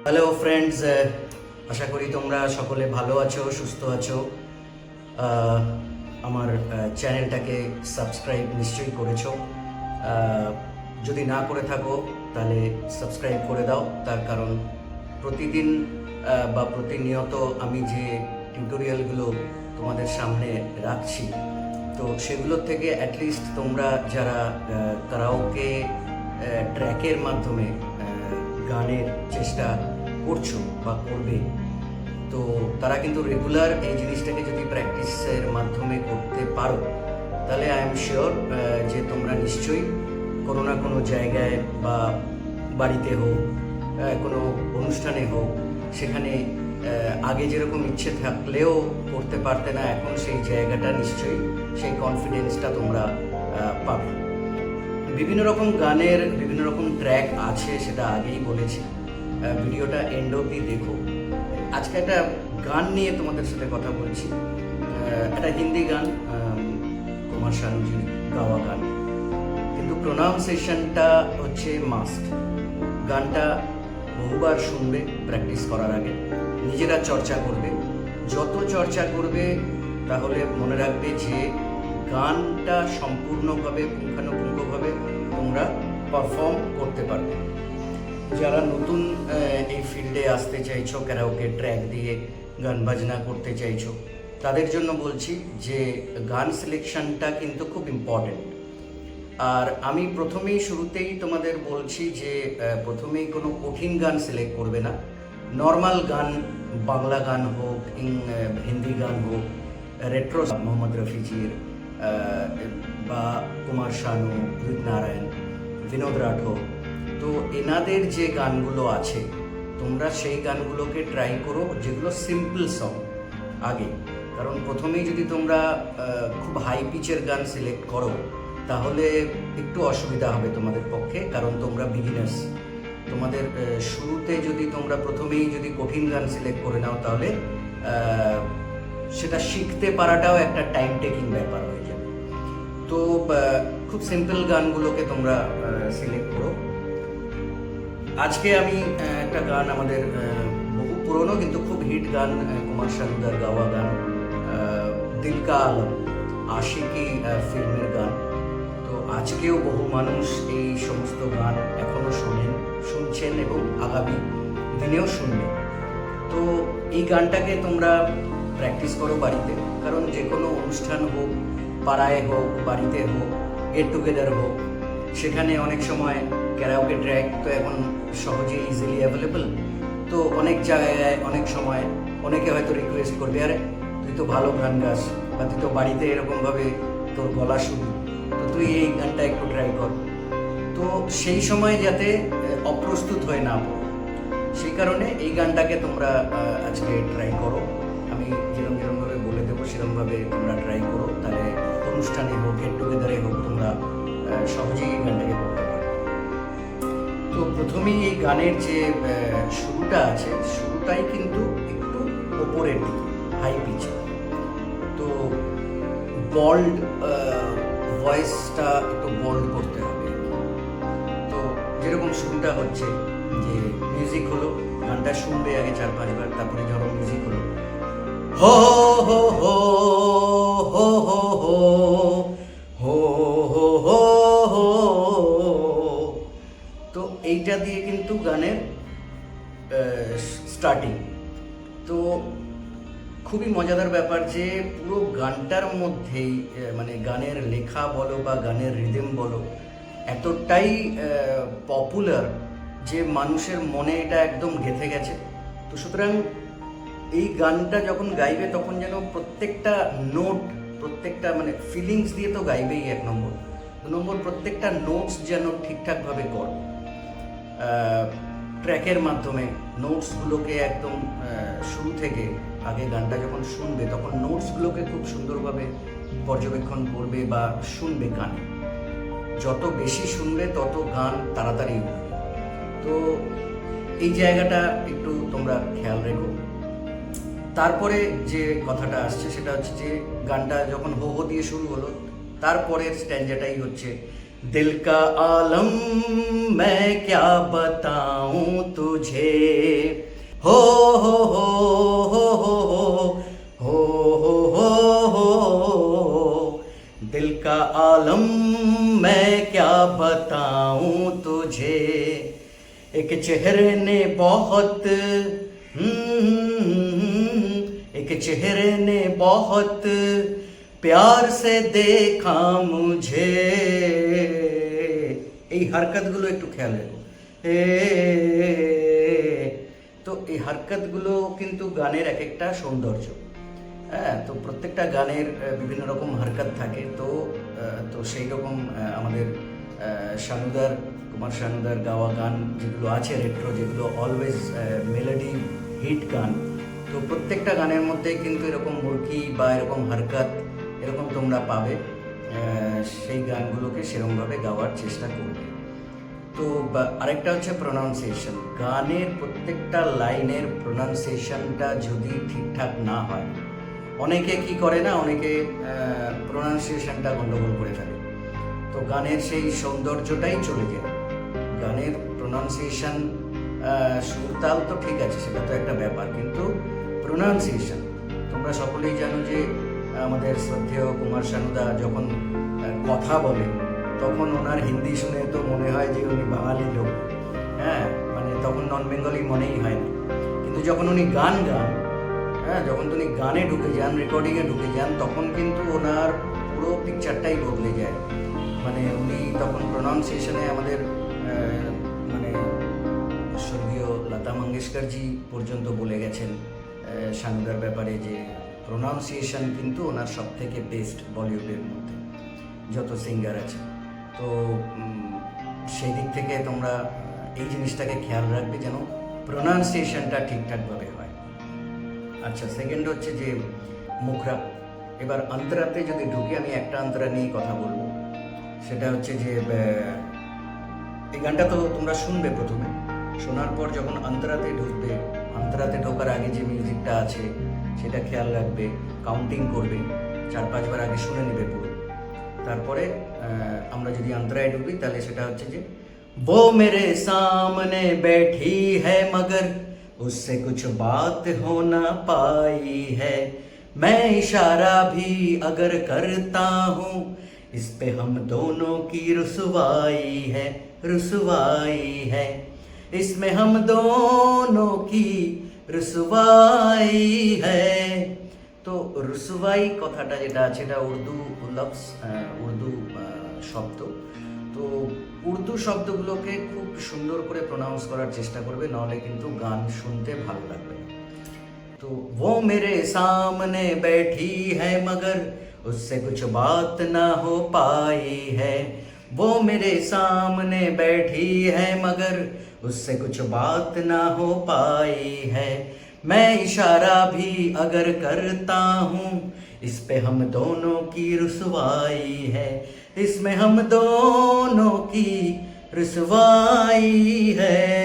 Hello friends, আশা করি তোমরা সকলে ভালো আছো, সুস্থ আছো। আমার চ্যানেলটাকে সাবস্ক্রাইব নিশ্চয়ই করেছো। যদি না করে থাকো তাহলে সাবস্ক্রাইব করে দাও। তার কারণ প্রতিদিন বা প্রতিনিয়ত আমি যে টিউটোরিয়ালগুলো তোমাদের সামনে রাখছি, তো সেগুলোর থেকে অ্যাটলিস্ট তোমরা যারা কারাওকে ট্র্যাকের মাধ্যমে গানের চেষ্টা করছো বা করবে, তো তারা কিন্তু রেগুলার এই জিনিসটাকে যদি প্র্যাকটিসের মাধ্যমে করতে পারো, তাহলে আই এম শিওর যে তোমরা নিশ্চয়ই কোনো না কোনো জায়গায় বা বাড়িতে হোক, কোনো অনুষ্ঠানে হোক, সেখানে আগে যেরকম ইচ্ছে থাকলেও করতে পারতে না, এখন সেই জায়গাটা নিশ্চয়ই, সেই কনফিডেন্সটা তোমরা পাবে। বিভিন্ন রকম গানের বিভিন্ন রকম ট্র্যাক আছে, সেটা আগেই বলেছি। ভিডিওটা এন্ড অবধি দেখো। আজকে একটা গান নিয়ে তোমাদের সাথে কথা বলছি। একটা হিন্দি গান, কুমার শানুজির গাওয়া গান, কিন্তু প্রোনাউন্সিয়েশনটা হচ্ছে মাস্ট। গানটা বহুবার শুনবে প্র্যাকটিস করার আগে, নিজেরা চর্চা করবে। যত চর্চা করবে তাহলে মনে রাখবে যে গানটা সম্পূর্ণভাবে পুঙ্খানুপুঙ্খভাবে তোমরা পারফর্ম করতে পারবে। যারা নতুন এই ফিল্ডে আসতে চাইছো, ক্যারাওকে ট্র্যাক দিয়ে গান বাজনা করতে চাইছো, তাদের জন্য বলছি যে গান সিলেকশনটা কিন্তু খুব ইম্পর্টেন্ট। আর আমি শুরুতেই তোমাদের বলছি যে প্রথমেই কোনো কঠিন গান সিলেক্ট করবে না। নর্মাল গান, বাংলা গান হোক, হিন্দি গান হোক, রেট্রো মোহাম্মদ রফিজির বা কুমার শানু, উদিত নারায়ণ, বিনোদ রাঠোর, তো এনাদের যে গানগুলো আছে তোমরা সেই গানগুলোকে ট্রাই করো, যেগুলো সিম্পল সং আগে। কারণ প্রথমেই যদি তোমরা খুব হাই পিচের গান সিলেক্ট করো তাহলে একটু অসুবিধা হবে তোমাদের পক্ষে, কারণ তোমরা বিগিনার্স। তোমাদের শুরুতে যদি তোমরা প্রথমেই যদি কঠিন গান সিলেক্ট করে নাও, তাহলে সেটা শিখতে পারাটাও একটা টাইম টেকিং ব্যাপার হয়ে যাবে। তো খুব সিম্পল গানগুলোকে তোমরা সিলেক্ট করো। আজকে আমি একটা গান, আমাদের বহু পুরনো কিন্তু খুব হিট গান, কুমার শানুদার গাওয়া গান, দিল কা আলম, আশিকি ফিল্মের গান। তো আজকেও বহু মানুষ এই সমস্ত গান এখনও শুনছেন এবং আগামী দিনেও শুনবে। তো এই গানটাকে তোমরা প্র্যাকটিস করো বাড়িতে, কারণ যে কোনো অনুষ্ঠান হোক, পাড়ায় হোক, বাড়িতে হোক, গেট টুগেদার হোক, সেখানে অনেক সময় ক্যারাওকে ট্র্যাক তো এখন সহজেই ইজিলি অ্যাভেলেবল। তো অনেক জায়গায় অনেক সময় অনেকে হয়তো রিকোয়েস্ট করবে, আরে তুই তো ভালো গান গাস, বা তুই তো বাড়িতে এরকমভাবে তোর গলা শুনি, তো তুই এই গানটা একটু ট্রাই কর। তো সেই সময় যাতে অপ্রস্তুত হয়ে না পড়ো, সেই কারণে এই গানটাকে তোমরা আজকে ট্রাই করো। আমি যেরকমভাবে বলে দেবো সেরকমভাবে তোমরা ট্রাই করো, তাহলে অনুষ্ঠানে হোক, গেট টুগেদারে হোক, তোমরা সহজেই এই গানটাকে করতে পারো। তো প্রথমেই এই গানের যে শুরুটা আছে, শুরুটাই কিন্তু একটু ওপরের দিকে, হাই পিচে। তো বল্ড ভয়েসটা একটু বোল্ড করতে হবে। তো যেরকম শুরুটা হচ্ছে, যে মিউজিক হলো, গানটা শুনবে আগে 4-5 বার, তারপরে যখন মিউজিক হলো, হো হো হো হো হো হো হো হো হো, তো এইটা দিয়ে কিন্তু গানের স্টার্টিং। তো খুবই মজাদার ব্যাপার যে পুরো গানটার মধ্যেই, মানে গানের লেখা বলো বা গানের রিদম বলো, এতটাই পপুলার যে মানুষের মনে এটা একদম গেঁথে গেছে। তো সুতরাং এই গানটা যখন গাইবে তখন যেন প্রত্যেকটা নোট, প্রত্যেকটা মানে ফিলিংস দিয়ে তো গাইবেই 1 নম্বর, 2 নম্বর প্রত্যেকটা নোটস যেন ঠিকঠাকভাবে কর। ট্র্যাকের মাধ্যমে নোটসগুলোকে একদম শুরু থেকে, আগে গানটা যখন শুনবে তখন নোটসগুলোকে খুব সুন্দরভাবে পর্যবেক্ষণ করবে বা শুনবে কানে। যত বেশি শুনবে তত গান তাড়াতাড়ি উঠবে। তো এই জায়গাটা একটু তোমরা খেয়াল রেখো। তারপরে যে কথাটা আসছে সেটা হচ্ছে যে গানটা যখন হো হো দিয়ে শুরু হলো, তারপরের স্ট্যান্জাটাই হচ্ছে दिल का आलम मैं क्या बताऊं तुझे, हो हो हो हो हो हो हो हो हो, दिल का आलम मैं क्या बताऊं तुझे, एक चेहरे ने बहुत एक चेहरे ने बहुत प्यार से देखा मुझे, এই হারকাতগুলো একটু খেয়াল রেখো। তো এই হারকাতগুলো কিন্তু গানের এক একটা সৌন্দর্য। হ্যাঁ, তো প্রত্যেকটা গানের বিভিন্ন রকম হারকাত থাকে। তো সেই রকম আমাদের কুমার শানুদার গাওয়া গান যেগুলো আছে রেট্রো, যেগুলো অলওয়েজ মেলোডি হিট গান, তো প্রত্যেকটা গানের মধ্যে কিন্তু এরকম মুরকি বা এরকম হারকাত এরকম তোমরা পাবে। সেই গানগুলোকে সেরকমভাবে গাওয়ার চেষ্টা করবে। তো আরেকটা হচ্ছে প্রোনাউন্সিয়েশন। গানের প্রত্যেকটা লাইনের প্রোনাউন্সিয়েশনটা যদি ঠিকঠাক না হয়, অনেকে কি করে না, অনেকে প্রোনাউন্সিয়েশনটা গন্ডগোল করে ফেলে, তো গানের সেই সৌন্দর্যটাই চলে যায়। গানের প্রোনাউন্সিয়েশন, সুর তাল তো ঠিক আছে, সেটা তো একটা ব্যাপার, কিন্তু প্রোনাউন্সিয়েশন, তোমরা সকলেই জানো যে আমাদের শ্রদ্ধেয় কুমার শানুদা যখন কথা বলে তখন ওনার হিন্দি শুনে তো মনে হয় যে উনি বাঙালি লোক, হ্যাঁ, মানে তখন নন বেঙ্গলি মনেই হয় না। কিন্তু যখন উনি গান গান, হ্যাঁ, যখন উনি গানে ঢুকে যান, রেকর্ডিংয়ে ঢুকে যান, তখন কিন্তু ওনার পুরো পিকচারটাই বদলে যায়। মানে উনি তখন প্রোনাউন্সিয়েশনে আমাদের মানে স্বর্গীয় লতা মঙ্গেশকরজি পর্যন্ত বলে গেছেন শানুদার ব্যাপারে যে প্রোনাউন্সিয়েশন কিন্তু ওনার সব থেকে বেস্ট বলিউডের মধ্যে যত সিঙ্গার আছে। তো সেই দিক থেকে তোমরা এই জিনিসটাকে খেয়াল রাখবে যেন প্রোনাউন্সিয়েশনটা ঠিকঠাকভাবে হয়। আচ্ছা, সেকেন্ড হচ্ছে যে মুখরা। এবার অন্তরাতে যদি ঢুকি, আমি একটা অন্তরা নিয়ে কথা বলবো, সেটা হচ্ছে যে এই গানটা তো তোমরা শুনবে প্রথমে, শোনার পর যখন অন্তরাতে ঢুকবে, অন্তরাতে ঢোকার আগে যে মিউজিকটা আছে সেটা খেয়াল রাখবে, কাউন্টিং করবে, 4-5 বার আগে শুনে নেবে পুরো। তারপরে আমরা যদি অন্তরায় ঢুকি তাহলে সেটা হচ্ছে যে वो मेरे सामने बैठी है मगर उससे कुछ बात हो ना पाई है, मैं इशारा भी अगर करता हूँ इस पे हम दोनों की रुसवाई है, रुसवाई है, इसमें हम दोनों की रुसवाई है। তো রুসওয়াই কথাটা যেটা আছে এটা উর্দু লফজ, উর্দু শব্দ। তো উর্দু শব্দগুলোকে খুব সুন্দর করে প্রোনাউন্স করার চেষ্টা করবে, নাহলে কিন্তু গান শুনতে ভালো লাগবে না। তো वो मेरे सामने बैठी है मगर उससे कुछ बात ना हो पाई है, वो मेरे सामने बैठी है मगर उससे कुछ बात ना हो पाई है, मैं इशारा भी अगर करता हूँ इस पे हम दोनों की रुसवाई है, इसमें हम दोनों की रुसवाई है।